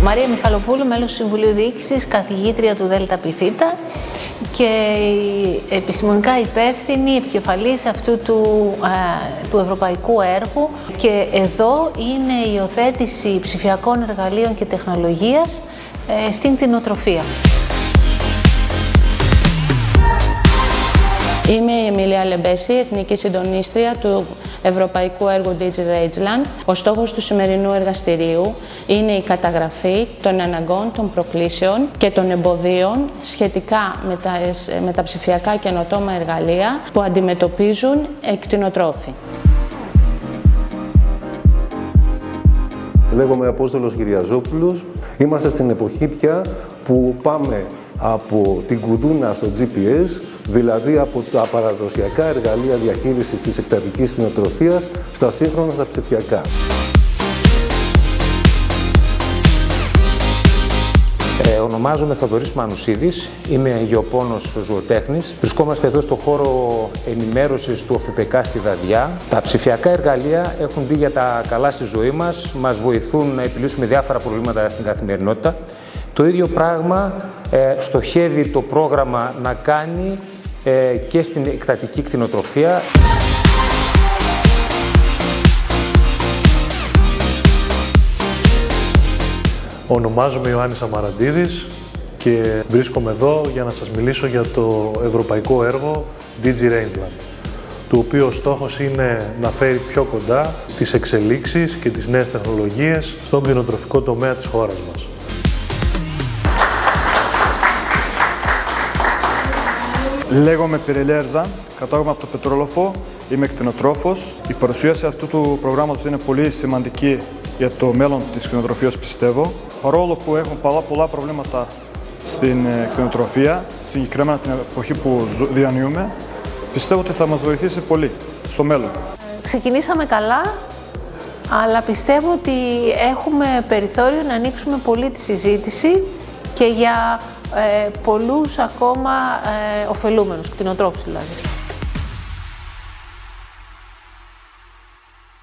Μαρία Μιχαλοπούλου, μέλος του Συμβουλίου Διοίκησης, καθηγήτρια του ΔΠΘ και επιστημονικά υπεύθυνη επικεφαλής αυτού του ευρωπαϊκού έργου. Και εδώ είναι η υιοθέτηση ψηφιακών εργαλείων και τεχνολογίας στην κτηνοτροφία. Είμαι η Εμίλια Λεμπέση, Εθνική Συντονίστρια του Ευρωπαϊκού Έργου DigiRangeland. Ο στόχος του σημερινού εργαστηρίου είναι η καταγραφή των αναγκών, των προκλήσεων και των εμποδίων σχετικά με τα ψηφιακά καινοτόμα εργαλεία που αντιμετωπίζουν κτηνοτρόφοι. Λέγομαι Απόστολος Κυριαζόπουλος. Είμαστε στην εποχή πια που πάμε από την κουδούνα στο GPS, δηλαδή από τα παραδοσιακά εργαλεία διαχείρισης της εκτατικής κτηνοτροφίας στα σύγχρονα, στα ψηφιακά. Ονομάζομαι Θοδωρής Μανουσίδης, είμαι γεωπόνος ζωοτέχνης. Βρισκόμαστε εδώ στο χώρο ενημέρωσης του ΟΦΠΚ στη Δαδιά. Τα ψηφιακά εργαλεία έχουν μπει για τα καλά στη ζωή μας, μας βοηθούν να επιλύσουμε διάφορα προβλήματα στην καθημερινότητα. Το ίδιο πράγμα στοχεύει το πρόγραμμα να κάνει και στην εκτατική κτηνοτροφία. Ονομάζομαι Ιωάννης Αμαραντίδης και βρίσκομαι εδώ για να σας μιλήσω για το ευρωπαϊκό έργο DigiRangeland, το οποίο στόχος είναι να φέρει πιο κοντά τις εξελίξεις και τις νέες τεχνολογίες στον κτηνοτροφικό τομέα της χώρας μας. Λέγομαι Πυρελέ Ερζάν, κατάγομαι από το Πετρόλοφο, είμαι κτηνοτρόφος. Η παρουσίαση αυτού του προγράμματος είναι πολύ σημαντική για το μέλλον της κτηνοτροφίας, πιστεύω. Παρόλο που έχουν πολλά προβλήματα στην κτηνοτροφία, συγκεκριμένα την εποχή που διανύουμε, πιστεύω ότι θα μας βοηθήσει πολύ στο μέλλον. Ξεκινήσαμε καλά, αλλά πιστεύω ότι έχουμε περιθώριο να ανοίξουμε πολύ τη συζήτηση και για πολλούς ακόμα ωφελούμενους, κτηνοτρόφους δηλαδή.